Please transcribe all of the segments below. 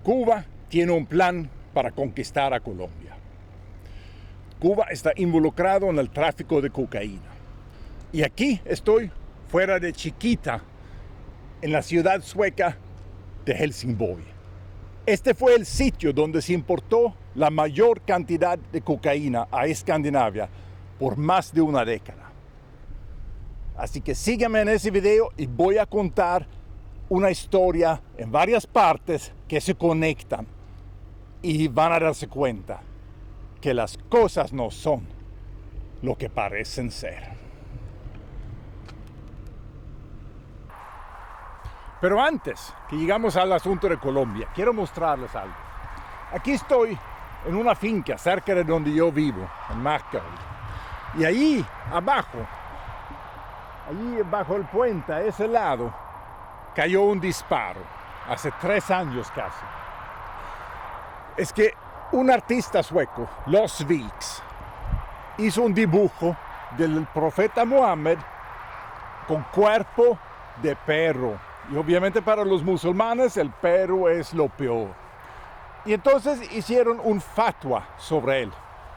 Cuba tiene un plan para conquistar a Colombia. Cuba está involucrado en el tráfico de cocaína. Y aquí estoy, fuera de Chiquita, en la ciudad sueca de Helsingborg. Este fue el sitio donde se importó la mayor cantidad de cocaína a Escandinavia por más de una década. Así que síganme en ese video y voy a contar una historia en varias partes que se conectan y van a darse cuenta que las cosas no son lo que parecen ser. Pero antes que llegamos al asunto de Colombia, quiero mostrarles algo. Aquí estoy en una finca cerca de donde yo vivo, en Markaryd. Y ahí abajo, allí bajo el puente, a ese lado, cayó un disparo, hace 3 años casi. Es que un artista sueco, Los Vilks, hizo un dibujo del profeta Mohammed con cuerpo de perro. Y obviamente para los musulmanes el perro es lo peor. Y entonces hicieron un fatwa sobre él,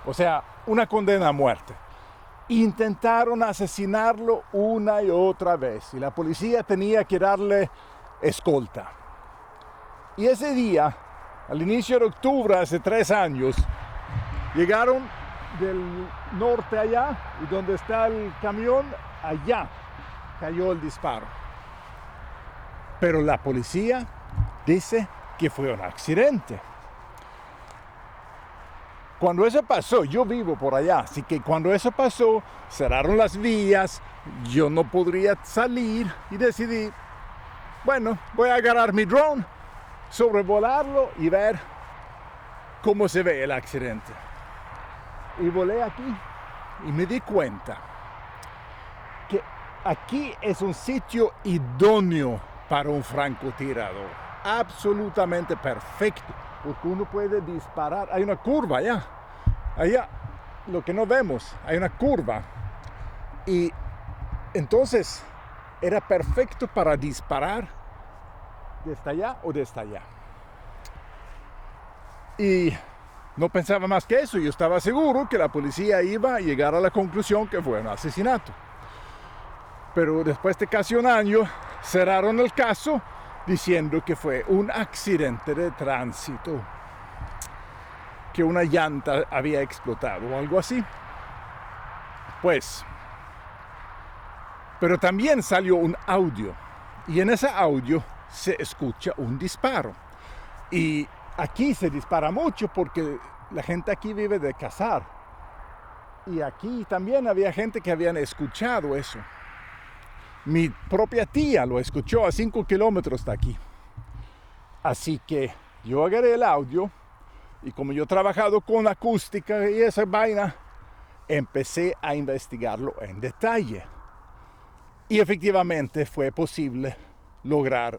o sea, una condena a muerte. Intentaron asesinarlo una y otra vez y la policía tenía que darle escolta. Y ese día, al inicio de octubre, hace 3 años, llegaron del norte allá y donde está el camión, allá cayó el disparo. Pero la policía dice que fue un accidente. Cuando eso pasó, yo vivo por allá, así que cuando eso pasó, cerraron las vías, yo no podría salir y decidí, bueno, voy a agarrar mi drone, sobrevolarlo y ver cómo se ve el accidente. Y volé aquí y me di cuenta que aquí es un sitio idóneo para un francotirador, absolutamente perfecto, porque uno puede disparar. Hay una curva allá, lo que no vemos, hay una curva, y entonces era perfecto para disparar desde allá o desde allá. Y no pensaba más que eso, yo estaba seguro que la policía iba a llegar a la conclusión que fue un asesinato. Pero después de casi un año, cerraron el caso diciendo que fue un accidente de tránsito, que una llanta había explotado o algo así. Pues, pero también salió un audio y en ese audio se escucha un disparo. Y aquí se dispara mucho porque la gente aquí vive de cazar. Y aquí también había gente que habían escuchado eso. Mi propia tía lo escuchó a 5 kilómetros de aquí. Así que yo agarré el audio y como yo he trabajado con acústica y esa vaina, empecé a investigarlo en detalle. Y efectivamente fue posible lograr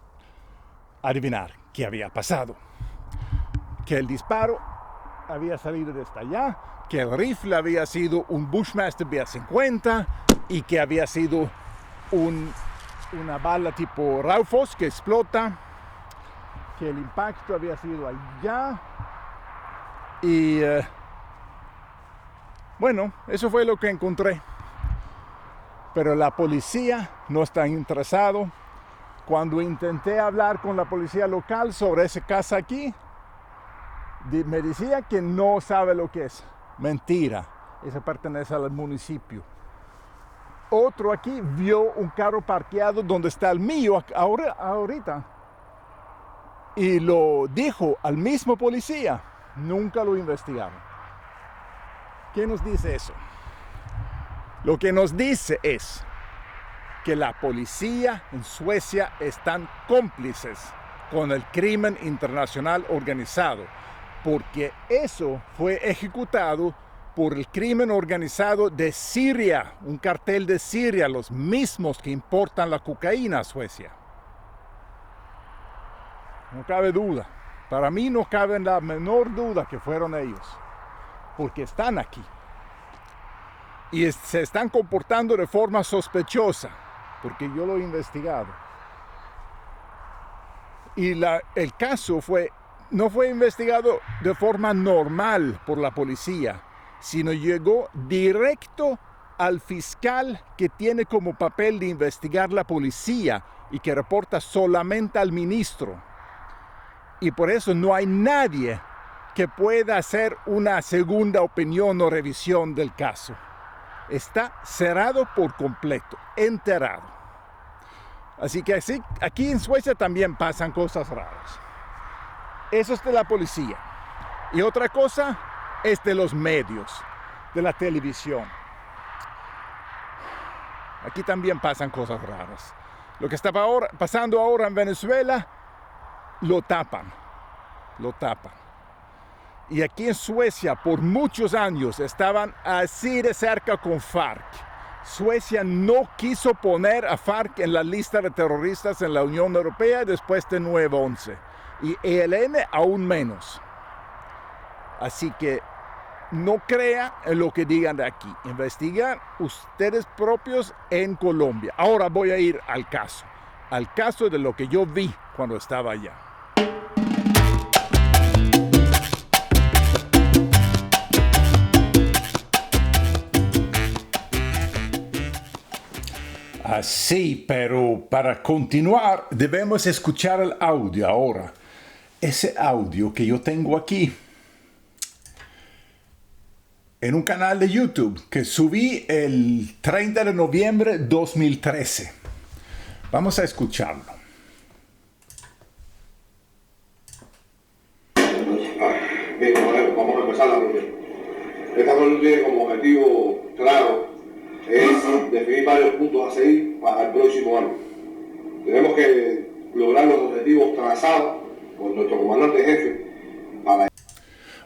adivinar qué había pasado. Que el disparo había salido desde allá, que el rifle había sido un Bushmaster B50 y que había sido una bala tipo Raufoss que explota, que el impacto había sido allá y bueno, eso fue lo que encontré. Pero la policía no está interesado. Cuando intenté hablar con la policía local sobre esa casa aquí, me decía que no sabe lo que es. Mentira, eso pertenece al municipio. Otro aquí vio un carro parqueado donde está el mío ahorita y lo dijo al mismo policía. Nunca lo investigaron. ¿Qué nos dice eso? Lo que nos dice es que la policía en Suecia están cómplices con el crimen internacional organizado, porque eso fue ejecutado por el crimen organizado de Siria, un cartel de Siria, los mismos que importan la cocaína a Suecia. No cabe duda. Para mí no cabe la menor duda que fueron ellos, porque están aquí. Y se están comportando de forma sospechosa, porque yo lo he investigado. Y el caso fue no fue investigado de forma normal por la policía, sino llegó directo al fiscal que tiene como papel de investigar la policía y que reporta solamente al ministro. Y por eso no hay nadie que pueda hacer una segunda opinión o revisión del caso. Está cerrado por completo, enterrado. Así que aquí en Suecia también pasan cosas raras. Eso es de la policía. Y otra cosa es de los medios, de la televisión. Aquí también pasan cosas raras. Lo que está pasando ahora en Venezuela, lo tapan. Y aquí en Suecia, por muchos años, estaban así de cerca con FARC. Suecia no quiso poner a FARC en la lista de terroristas en la Unión Europea después de 9/11. Y ELN aún menos. Así que no crea en lo que digan de aquí. Investigan ustedes propios en Colombia. Ahora voy a ir al caso de lo que yo vi cuando estaba allá. Así, pero para continuar debemos escuchar el audio ahora. Ese audio que yo tengo aquí en un canal de YouTube que subí el 30 de noviembre de 2013. Vamos a escucharlo. Bien, vamos a empezar la reunión. Esta reunión tiene como objetivo claro es definir varios puntos a seguir para el próximo año. Tenemos que lograr los objetivos trazados por nuestro comandante jefe para...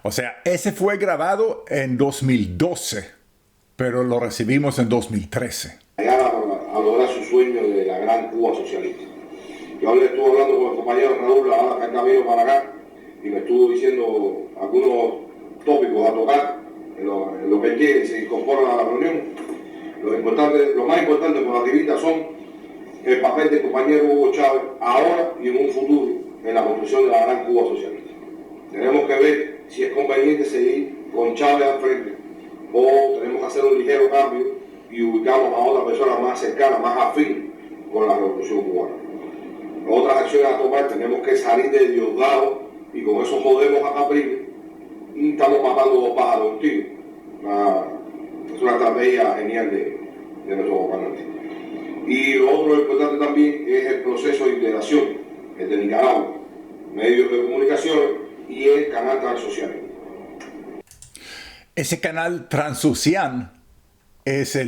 O sea, ese fue grabado en 2012, pero lo recibimos en 2013. Llegar a lograr su sueño de la gran Cuba socialista. Yo ayer estuve hablando con el compañero Raúl, ahora que está camino para acá, y me estuvo diciendo algunos tópicos a tocar en lo que él quiere y se incorpora a la reunión. Lo más importante por la activista son el papel del compañero Hugo Chávez ahora y en un futuro en la construcción de la gran Cuba socialista. Tenemos que ver si es conveniente seguir con Chávez al frente o tenemos que hacer un ligero cambio y ubicamos a otra persona más cercana, más afín con la revolución cubana. Otras acciones a tomar, tenemos que salir de Diosdado y con eso jodemos a Capriles y estamos matando dos pájaros de un tiro. Es una estrategia genial de nuestro comandante. Y lo otro importante también es el proceso de integración, el de Nicaragua, medios de comunicación y el canal transoceánico. Ese canal transoceánico es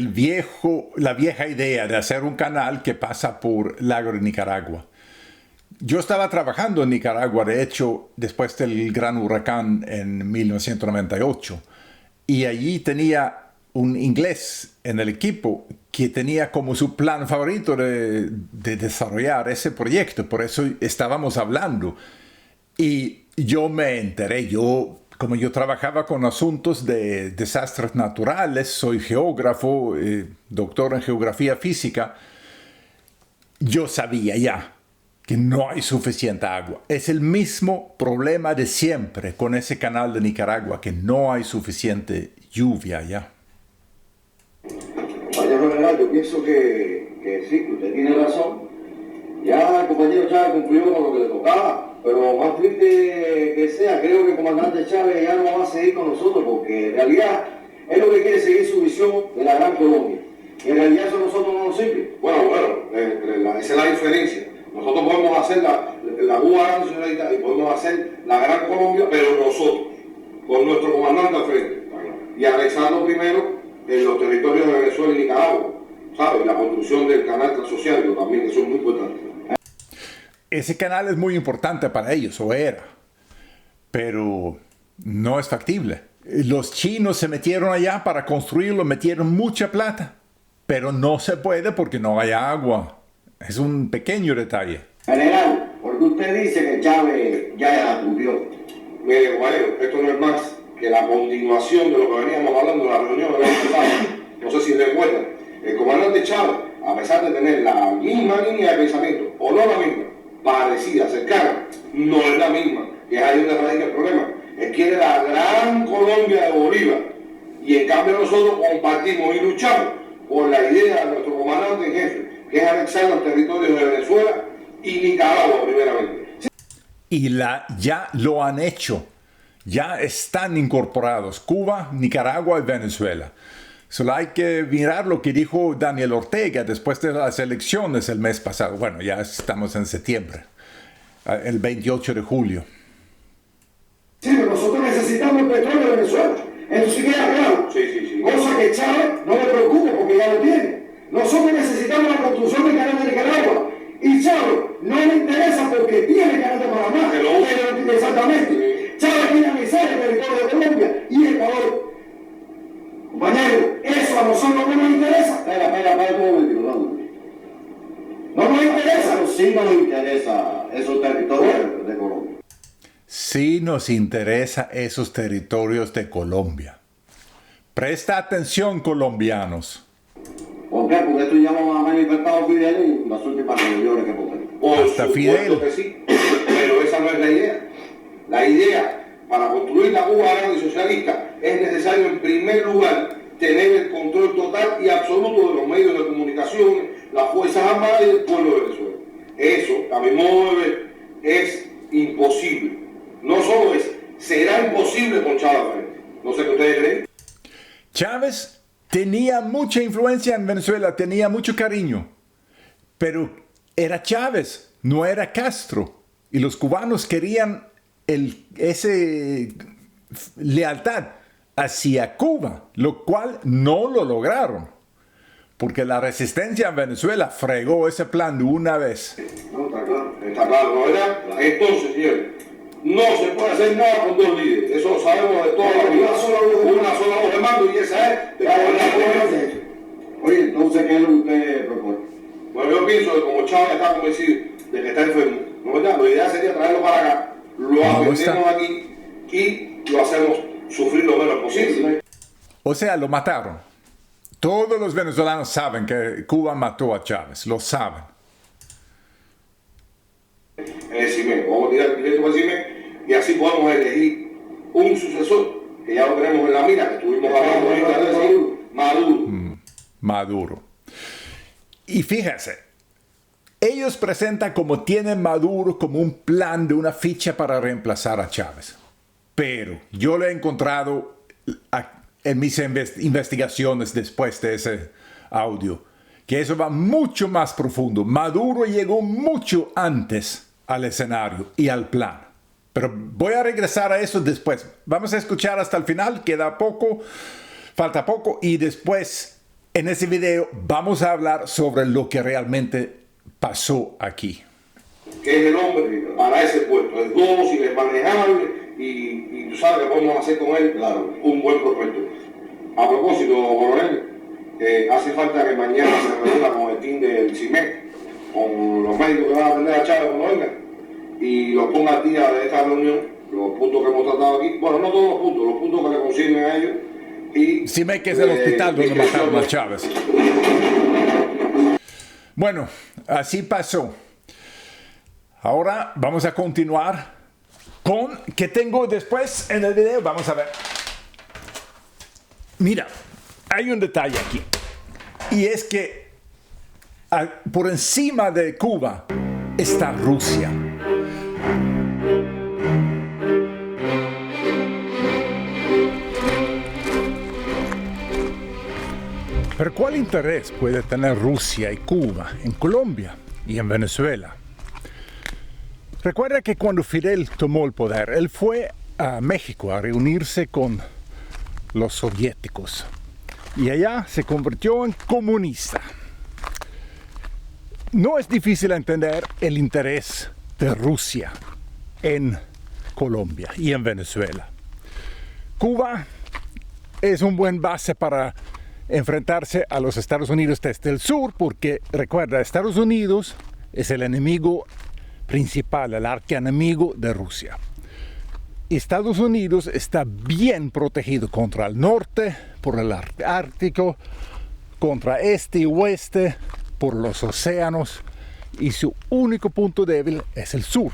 la vieja idea de hacer un canal que pasa por el lago de Nicaragua. Yo estaba trabajando en Nicaragua, de hecho, después del gran huracán en 1998, y allí tenía un inglés en el equipo que tenía como su plan favorito de desarrollar ese proyecto. Por eso estábamos hablando. Y yo me enteré, como yo trabajaba con asuntos de desastres naturales, soy geógrafo, doctor en geografía física, yo sabía ya que no hay suficiente agua. Es el mismo problema de siempre con ese canal de Nicaragua, que no hay suficiente lluvia ya. Compañero general, yo pienso que sí, que usted tiene razón. Ya el compañero Chávez cumplió con lo que le tocaba, pero más triste que sea, creo que el comandante Chávez ya no va a seguir con nosotros, porque en realidad es lo que quiere seguir su visión de la Gran Colombia. Y en realidad eso a nosotros no nos sirve. Bueno, esa es la diferencia. Nosotros podemos hacer la Cuba Gran Socialista y podemos hacer la Gran Colombia, pero nosotros, con nuestro comandante al frente, y anexando primero en los territorios de Venezuela y Nicaragua, ¿sabes? La construcción del canal transoceánico también, eso es muy importante. Ese canal es muy importante para ellos, o era, pero no es factible. Los chinos se metieron allá para construirlo, metieron mucha plata, pero no se puede porque no hay agua. Es un pequeño detalle. General, porque usted dice que Chávez ya cumplió. Mire, Guayo, esto no es más que la continuación de lo que veníamos hablando en la reunión del año pasado. No sé si recuerdan, el comandante Chávez, a pesar de tener la misma línea de pensamiento, o no la misma, parecida, cercana, no es la misma. que es ahí donde radica el problema. Él quiere la gran Colombia de Bolívar, y en cambio nosotros compartimos y luchamos por la idea de nuestro comandante en jefe, que es anexar los territorios de Venezuela y Nicaragua primeramente. Y ya lo han hecho. Ya están incorporados Cuba, Nicaragua y Venezuela. Solo hay que mirar lo que dijo Daniel Ortega después de las elecciones el mes pasado. Bueno, ya estamos en septiembre, el 28 de julio. Sí, pero nosotros necesitamos el petróleo de Venezuela. Eso sí queda claro. Sí. Cosa que Chávez no le preocupa porque ya lo tiene. Nosotros necesitamos la construcción del canal de Nicaragua. Y Chávez no le interesa porque tiene el canal de Panamá. Pero, exactamente. Chávez quiere anexar el territorio de Colombia y Ecuador. Compañero, eso a nosotros no nos interesa. Espera, un momentito, no nos interesa. Pero sí nos interesa esos territorios de Colombia. Sí nos interesa esos territorios de Colombia. Presta atención, colombianos. ¿Por qué? Porque esto ya lo ha manifestado Fidel en las últimas reuniones que hemos Hasta Fidel. Que sí, pero esa no es la idea. La idea, para construir la Cuba grande y socialista, es necesario en primer lugar tener el control total y absoluto de los medios de comunicación, las Fuerzas Armadas y el pueblo de Venezuela. Eso, a mi modo de ver, es imposible. No solo será imposible con Chávez al frente. No sé qué ustedes creen. Chávez tenía mucha influencia en Venezuela, tenía mucho cariño, pero era Chávez, no era Castro. Y los cubanos querían ese lealtad hacia Cuba, lo cual no lo lograron, porque la resistencia en Venezuela fregó ese plan de una vez. No, está claro, ¿no verdad? Entonces, señores, no se puede hacer nada con dos líderes, eso lo sabemos de toda la vida. Una sola voz de mando y esa es de gobernar. Oye, entonces, ¿qué es lo que usted propone? Bueno, yo pienso que como Chávez está convencido de que está enfermo, ¿no verdad? Lo ideal sería traerlo para acá, lo atendemos aquí y lo hacemos sufrir lo menos posible. O sea, lo mataron. Todos los venezolanos saben que Cuba mató a Chávez, lo saben. Vamos a tirar directo al CIME y así podemos elegir un sucesor que ya lo tenemos en la mira, que estuvimos hablando ahorita de decir, Maduro. Maduro. Y fíjense, ellos presentan como tienen Maduro como un plan de una ficha para reemplazar a Chávez. Pero yo lo he encontrado en mis investigaciones después de ese audio, que eso va mucho más profundo. Maduro llegó mucho antes al escenario y al plan. Pero voy a regresar a eso después. Vamos a escuchar hasta el final, queda poco, falta poco, y después en ese video vamos a hablar sobre lo que realmente pasó aquí. Que es el hombre para ese puesto, es dócil, es manejable y tú sabes que podemos hacer con él, claro, un buen prospecto. A propósito, coronel, hace falta que mañana se reúna con el team del CIME, con los médicos que van a atender a Chávez cuando vengan, y los ponga al día de esta reunión, los puntos que hemos tratado aquí, bueno, no todos los puntos que le consiguen a ellos. Y CIME, que es el hospital donde mataron a Chávez. Bueno, así pasó. Ahora vamos a continuar con ¿qué tengo después en el video? Vamos a ver. Mira, hay un detalle aquí. Y es que por encima de Cuba está Rusia. Pero ¿cuál interés puede tener Rusia y Cuba en Colombia y en Venezuela? Recuerda que cuando Fidel tomó el poder, él fue a México a reunirse con los soviéticos y allá se convirtió en comunista. No es difícil entender el interés de Rusia en Colombia y en Venezuela. Cuba es un buen base para enfrentarse a los Estados Unidos desde el sur, porque recuerda, Estados Unidos es el enemigo principal, el archienemigo de Rusia. Estados Unidos está bien protegido contra el norte, por el Ártico, contra este y oeste, por los océanos, y su único punto débil es el sur.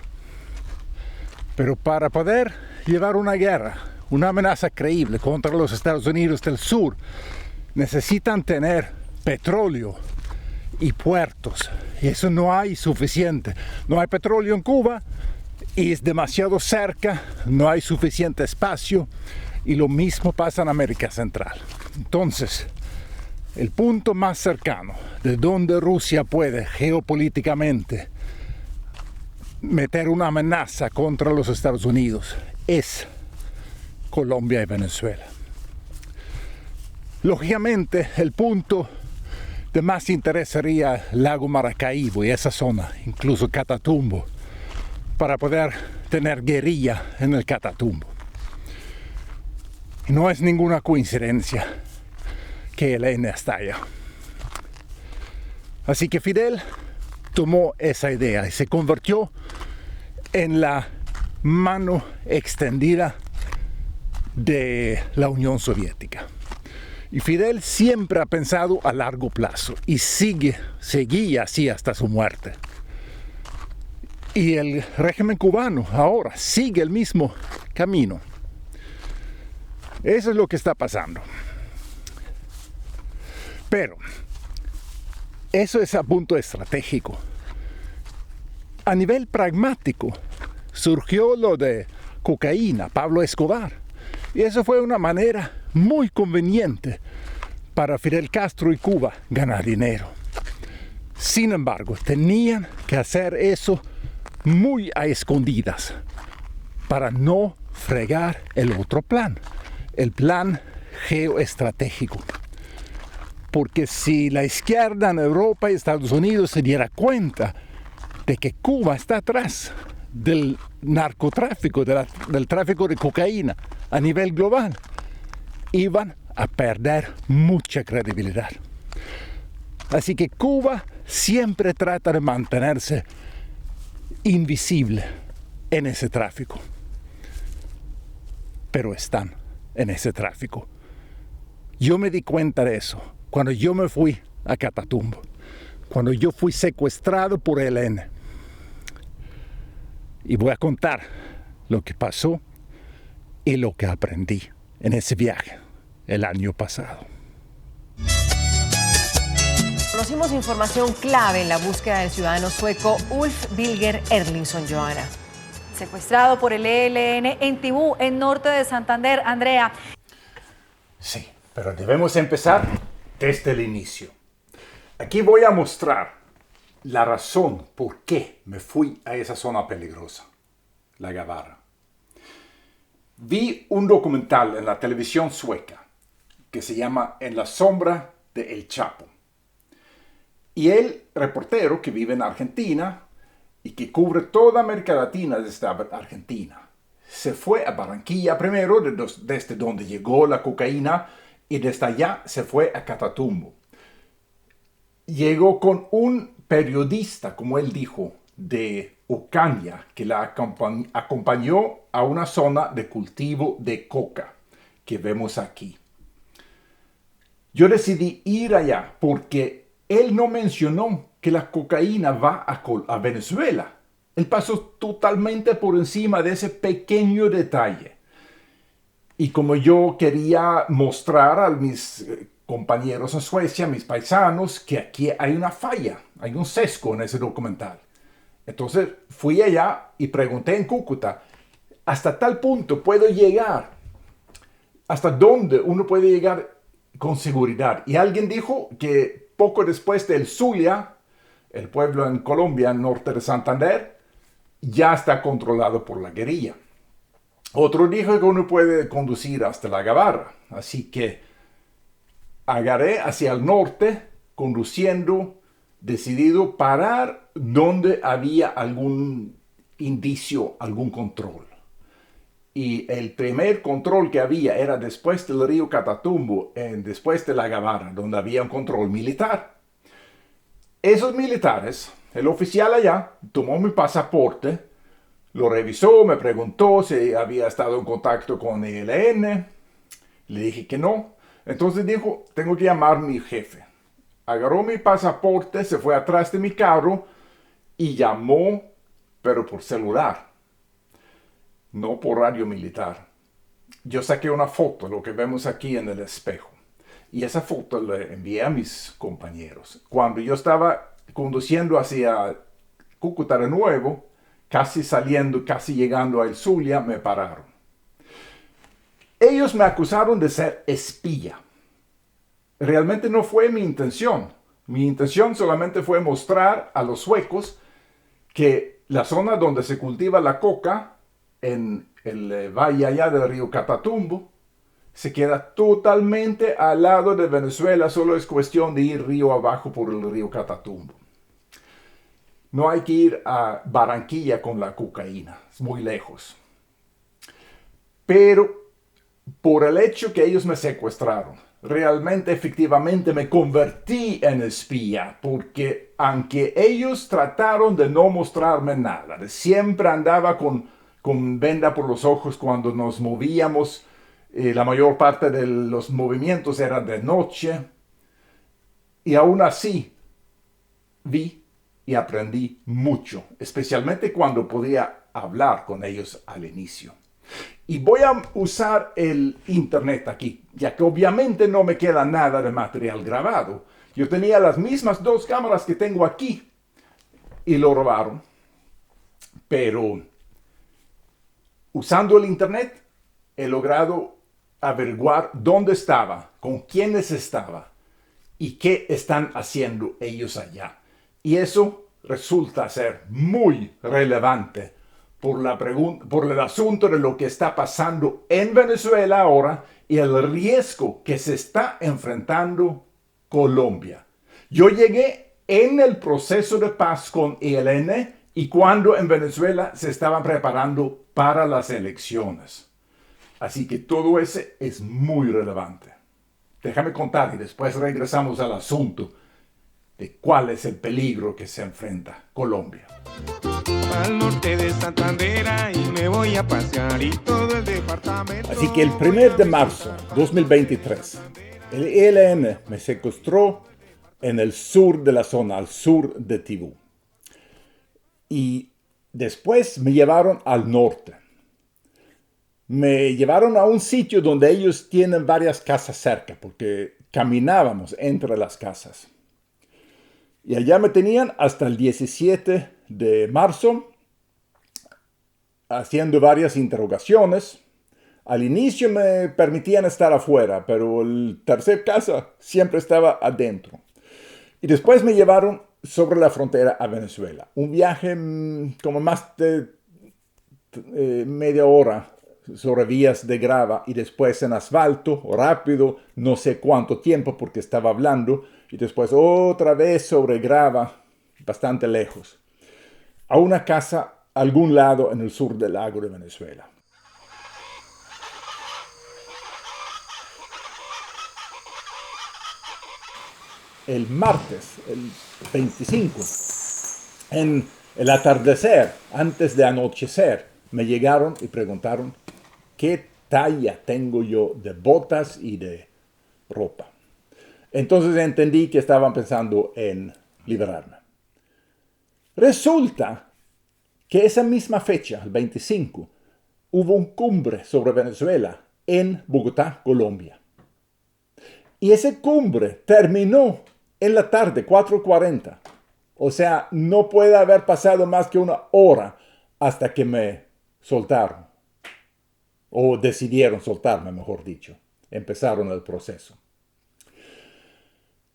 Pero para poder llevar una guerra, una amenaza creíble contra los Estados Unidos del Sur, necesitan tener petróleo y puertos. Y eso no hay suficiente. No hay petróleo en Cuba y es demasiado cerca, no hay suficiente espacio. Y lo mismo pasa en América Central. Entonces, el punto más cercano de donde Rusia puede geopolíticamente meter una amenaza contra los Estados Unidos es Colombia y Venezuela. Lógicamente, el punto de más interés sería Lago Maracaibo y esa zona, incluso Catatumbo, para poder tener guerrilla en el Catatumbo. Y no es ninguna coincidencia que el ELN está allá. Así que Fidel tomó esa idea y se convirtió en la mano extendida de la Unión Soviética. Y Fidel siempre ha pensado a largo plazo y seguía así hasta su muerte. Y el régimen cubano ahora sigue el mismo camino. Eso es lo que está pasando. Pero eso es a punto estratégico. A nivel pragmático, surgió lo de cocaína, Pablo Escobar. Y eso fue una manera muy conveniente para Fidel Castro y Cuba ganar dinero. Sin embargo, tenían que hacer eso muy a escondidas para no fregar el otro plan, el plan geoestratégico. Porque si la izquierda en Europa y Estados Unidos se diera cuenta de que Cuba está atrás del narcotráfico, del tráfico de cocaína a nivel global, iban a perder mucha credibilidad. Así que Cuba siempre trata de mantenerse invisible en ese tráfico. Pero están en ese tráfico. Yo me di cuenta de eso cuando yo me fui a Catatumbo, cuando yo fui secuestrado por el ELN. Y voy a contar lo que pasó y lo que aprendí en ese viaje el año pasado. Conocimos información clave en la búsqueda del ciudadano sueco Ulf Birger Erlingsson, Johanna. Secuestrado por el ELN en Tibú, en norte de Santander. Andrea. Sí, pero debemos empezar desde el inicio. Aquí voy a mostrar la razón por qué me fui a esa zona peligrosa, la Gavarra. Vi un documental en la televisión sueca que se llama En la sombra de El Chapo. Y el reportero que vive en Argentina y que cubre toda América Latina desde Argentina se fue a Barranquilla primero, desde donde llegó la cocaína, y desde allá se fue a Catatumbo. Llegó con un periodista, como él dijo, de Ocaña, que la acompañó a una zona de cultivo de coca que vemos aquí. Yo decidí ir allá porque él no mencionó que la cocaína va a Venezuela. Él pasó totalmente por encima de ese pequeño detalle. Y como yo quería mostrar a mis compañeros en Suecia, mis paisanos, que aquí hay una falla, hay un sesgo en ese documental. Entonces fui allá y pregunté en Cúcuta, ¿hasta tal punto puedo llegar? ¿Hasta dónde uno puede llegar con seguridad? Y alguien dijo que poco después del Zulia, el pueblo en Colombia, norte de Santander, ya está controlado por la guerrilla. Otro dijo que uno puede conducir hasta la Gavarra. Así que agarré hacia el norte, conduciendo, decidido parar donde había algún indicio, algún control. Y el primer control que había era después del río Catatumbo, después de la Gavarra, donde había un control militar. Esos militares, el oficial allá, tomó mi pasaporte, lo revisó, me preguntó si había estado en contacto con el ELN. Le dije que no. Entonces dijo, tengo que llamar a mi jefe. Agarró mi pasaporte, se fue atrás de mi carro y llamó, pero por celular. no por radio militar. Yo saqué una foto, lo que vemos aquí en el espejo. Y esa foto la envié a mis compañeros. Cuando yo estaba conduciendo hacia Cúcuta de nuevo, casi llegando a El Zulia, me pararon. Ellos me acusaron de ser espía. Realmente no fue mi intención. Mi intención solamente fue mostrar a los suecos que la zona donde se cultiva la coca, en el valle allá del río Catatumbo, se queda totalmente al lado de Venezuela, solo es cuestión de ir río abajo por el río Catatumbo. No hay que ir a Barranquilla con la cocaína, es muy lejos. Pero por el hecho que ellos me secuestraron, realmente, efectivamente, me convertí en espía, porque aunque ellos trataron de no mostrarme nada, siempre andaba con venda por los ojos cuando nos movíamos, la mayor parte de los movimientos eran de noche, y aún así vi y aprendí mucho, especialmente cuando podía hablar con ellos al inicio. Y voy a usar el internet aquí, ya que obviamente no me queda nada de material grabado. Yo tenía las mismas 2 cámaras que tengo aquí y lo robaron. Pero usando el internet he logrado averiguar dónde estaba, con quiénes estaba y qué están haciendo ellos allá. Y eso resulta ser muy relevante por el asunto de lo que está pasando en Venezuela ahora y el riesgo que se está enfrentando Colombia. Yo llegué en el proceso de paz con ELN y cuando en Venezuela se estaban preparando para las elecciones. Así que todo eso es muy relevante. Déjame contar y después regresamos al asunto de cuál es el peligro que se enfrenta Colombia. Al norte de Santander y me voy a pasear y todo el departamento. Así que el 1 de marzo de 2023, el ELN me secuestró en el sur de la zona, al sur de Tibú. Y después me llevaron al norte. Me llevaron a un sitio donde ellos tienen varias casas cerca, porque caminábamos entre las casas. Y allá me tenían hasta el 17 de marzo haciendo varias interrogaciones. Al inicio me permitían estar afuera, pero el tercer casa siempre estaba adentro. Y después me llevaron sobre la frontera a Venezuela. Un viaje como más de media hora sobre vías de grava y después en asfalto, rápido, no sé cuánto tiempo porque estaba hablando, y después otra vez sobre grava, bastante lejos, a una casa a algún lado en el sur del lago de Venezuela. El martes, el 25, en el atardecer, antes de anochecer, me llegaron y preguntaron qué talla tengo yo de botas y de ropa. Entonces entendí que estaban pensando en liberarme. Resulta que esa misma fecha, el 25, hubo un cumbre sobre Venezuela en Bogotá, Colombia. Y esa cumbre terminó en la tarde, 4:40. O sea, no puede haber pasado más que una hora hasta que me soltaron. O decidieron soltarme, mejor dicho. Empezaron el proceso.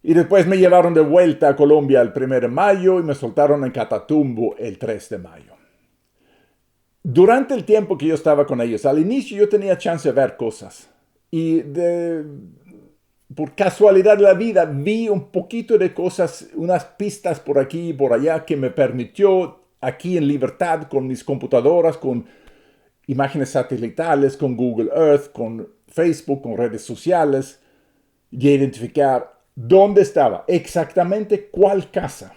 Y después me llevaron de vuelta a Colombia el 1 de mayo y me soltaron en Catatumbo el 3 de mayo. Durante el tiempo que yo estaba con ellos, al inicio yo tenía chance de ver cosas. Y por casualidad de la vida vi un poquito de cosas, unas pistas por aquí y por allá que me permitió aquí en libertad con mis computadoras, con imágenes satelitales, con Google Earth, con Facebook, con redes sociales, y identificar dónde estaba, exactamente cuál casa.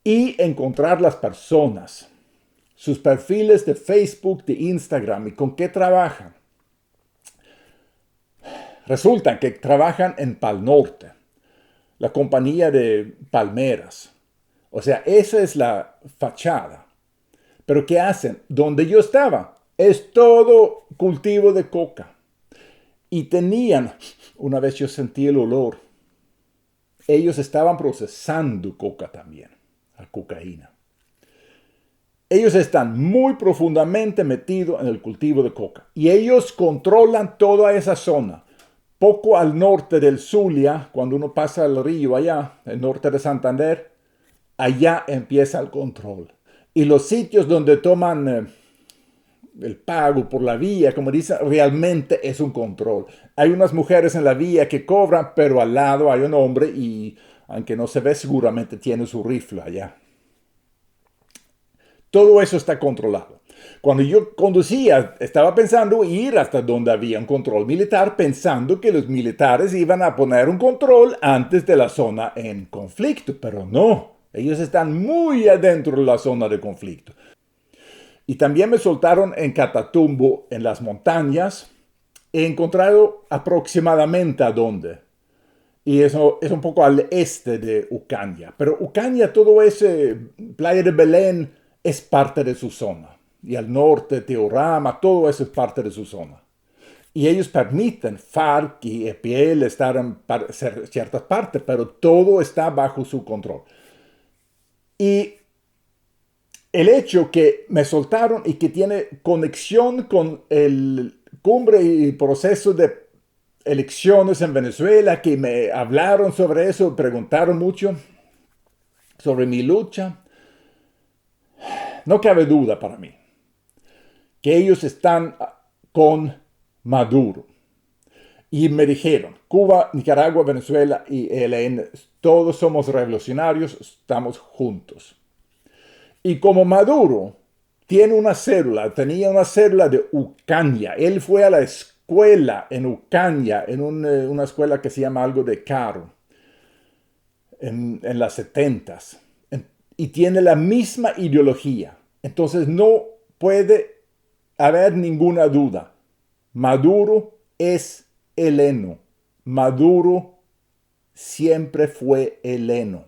Y encontrar las personas, sus perfiles de Facebook, de Instagram y con qué trabajan. Resulta que trabajan en Pal Norte, la compañía de palmeras. O sea, esa es la fachada. Pero ¿qué hacen? Donde yo estaba es todo cultivo de coca. Y tenían, una vez yo sentí el olor, ellos estaban procesando coca también, la cocaína. Ellos están muy profundamente metidos en el cultivo de coca. Y ellos controlan toda esa zona. Poco al norte del Zulia, cuando uno pasa el río allá, el norte de Santander, allá empieza el control. Y los sitios donde toman el pago por la vía, como dicen, realmente es un control. Hay unas mujeres en la vía que cobran, pero al lado hay un hombre y, aunque no se ve, seguramente tiene su rifle allá. Todo eso está controlado. Cuando yo conducía, estaba pensando ir hasta donde había un control militar, pensando que los militares iban a poner un control antes de la zona en conflicto, pero no. Ellos están muy adentro de la zona de conflicto. Y también me soltaron en Catatumbo, en las montañas. He encontrado aproximadamente a dónde. Y eso es un poco al este de Ucaña. Pero Ucaña, todo ese Playa de Belén, es parte de su zona. Y al norte, Teorama, todo eso es parte de su zona. Y ellos permiten FARC y EPL estar en ciertas partes, pero todo está bajo su control. Y el hecho que me soltaron y que tiene conexión con el cumbre y proceso de elecciones en Venezuela, que me hablaron sobre eso, preguntaron mucho sobre mi lucha, no cabe duda para mí que ellos están con Maduro. Y me dijeron, Cuba, Nicaragua, Venezuela y ELN, todos somos revolucionarios, estamos juntos. Y como Maduro tenía una célula de Ucaña, él fue a la escuela en Ucaña, en una escuela que se llama algo de Caro, en las 70s, y tiene la misma ideología. Entonces no puede haber ninguna duda. Maduro es heleno. Maduro siempre fue heleno.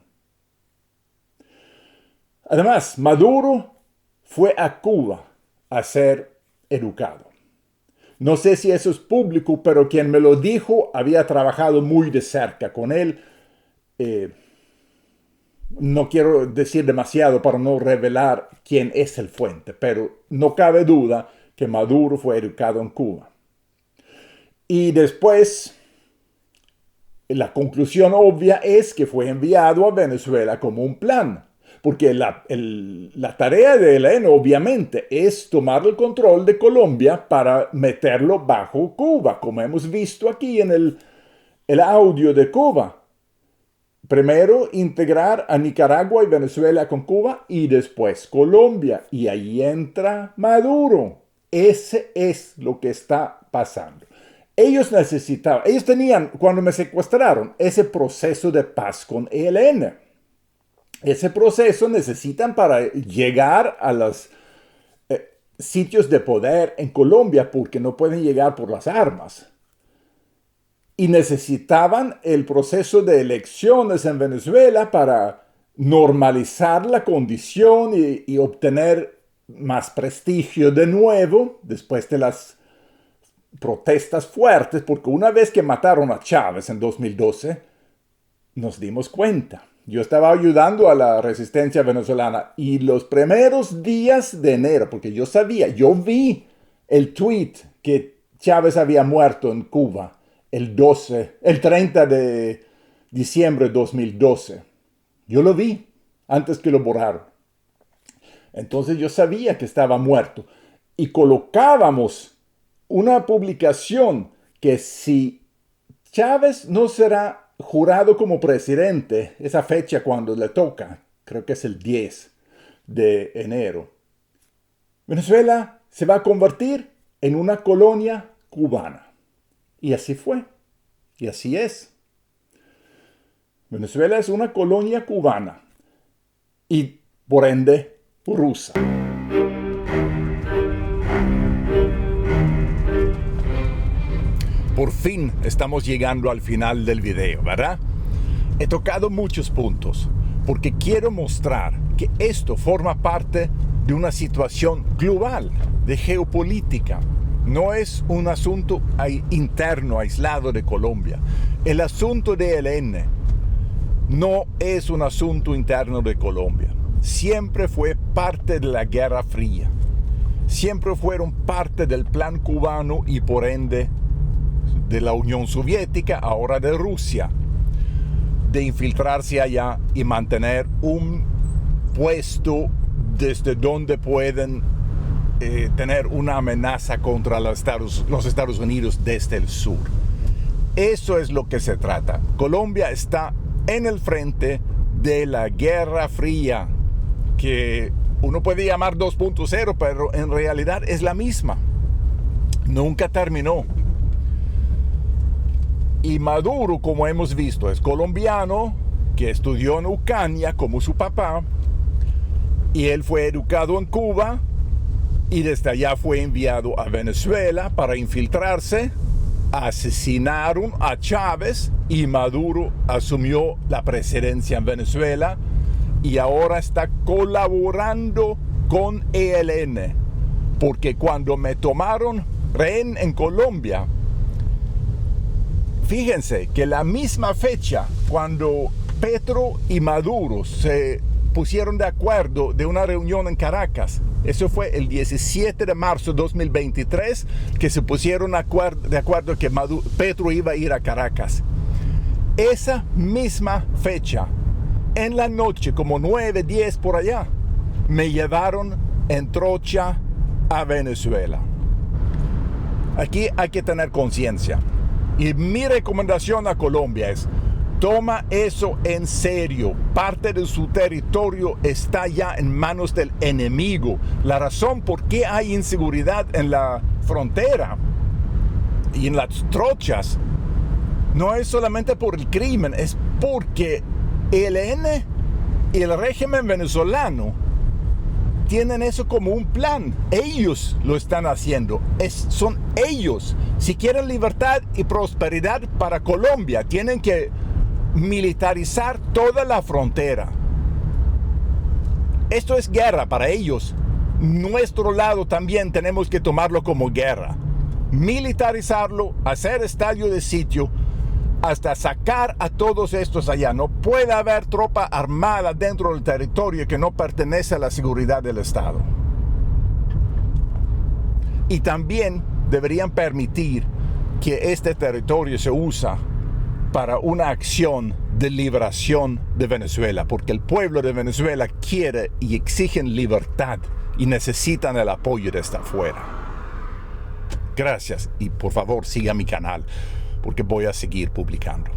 Además, Maduro fue a Cuba a ser educado. No sé si eso es público, pero quien me lo dijo había trabajado muy de cerca con él. No quiero decir demasiado para no revelar quién es el fuente, pero no cabe duda que Maduro fue educado en Cuba. Y después, la conclusión obvia es que fue enviado a Venezuela como un plan. Porque la tarea de ELN obviamente es tomar el control de Colombia para meterlo bajo Cuba, como hemos visto aquí en el audio de Cuba. Primero integrar a Nicaragua y Venezuela con Cuba y después Colombia. Y ahí entra Maduro. Ese es lo que está pasando. Ellos tenían, cuando me secuestraron, ese proceso de paz con ELN. Ese proceso necesitan para llegar a los sitios de poder en Colombia porque no pueden llegar por las armas. Y necesitaban el proceso de elecciones en Venezuela para normalizar la condición y obtener más prestigio de nuevo después de las protestas fuertes, porque una vez que mataron a Chávez en 2012, nos dimos cuenta. Yo estaba ayudando a la resistencia venezolana y los primeros días de enero, porque yo vi el tweet que Chávez había muerto en Cuba el 30 de diciembre de 2012. Yo lo vi antes que lo borraron. Entonces yo sabía que estaba muerto y colocábamos una publicación que si Chávez no será jurado como presidente, esa fecha cuando le toca, creo que es el 10 de enero, Venezuela se va a convertir en una colonia cubana. Y así fue. Y así es. Venezuela es una colonia cubana. Y por ende, rusa. Por fin estamos llegando al final del video, ¿verdad? He tocado muchos puntos porque quiero mostrar que esto forma parte de una situación global, de geopolítica. No es un asunto interno, aislado de Colombia. El asunto de ELN no es un asunto interno de Colombia. Siempre fue parte de la Guerra Fría. Siempre fueron parte del plan cubano y por ende de la Unión Soviética, ahora de Rusia, de infiltrarse allá y mantener un puesto desde donde pueden tener una amenaza contra los Estados Unidos desde el sur. Eso es lo que se trata. Colombia está en el frente de la Guerra Fría, que uno puede llamar 2.0, pero en realidad es la misma. Nunca terminó. Y Maduro, como hemos visto, es colombiano, que estudió en Ucrania como su papá, y él fue educado en Cuba, y desde allá fue enviado a Venezuela para infiltrarse. Asesinaron a Chávez y Maduro asumió la presidencia en Venezuela y ahora está colaborando con ELN, porque cuando me tomaron rehén en Colombia, fíjense que la misma fecha cuando Petro y Maduro se pusieron de acuerdo de una reunión en Caracas, eso fue el 17 de marzo de 2023, que se pusieron de acuerdo que Petro iba a ir a Caracas. Esa misma fecha, en la noche, como 9, 10 por allá, me llevaron en trocha a Venezuela. Aquí hay que tener conciencia. Y mi recomendación a Colombia es: toma eso en serio. Parte de su territorio está ya en manos del enemigo. La razón por qué hay inseguridad en la frontera y en las trochas no es solamente por el crimen, es porque ELN y el régimen venezolano tienen eso como un plan. Ellos lo están haciendo. Son ellos. Si quieren libertad y prosperidad para Colombia, tienen que militarizar toda la frontera. Esto es guerra para ellos. Nuestro lado también tenemos que tomarlo como guerra. Militarizarlo, hacer estadio de sitio, hasta sacar a todos estos allá. No puede haber tropa armada dentro del territorio que no pertenece a la seguridad del Estado. Y también deberían permitir que este territorio se use para una acción de liberación de Venezuela, porque el pueblo de Venezuela quiere y exigen libertad y necesitan el apoyo desde afuera. Gracias y por favor siga mi canal porque voy a seguir publicando.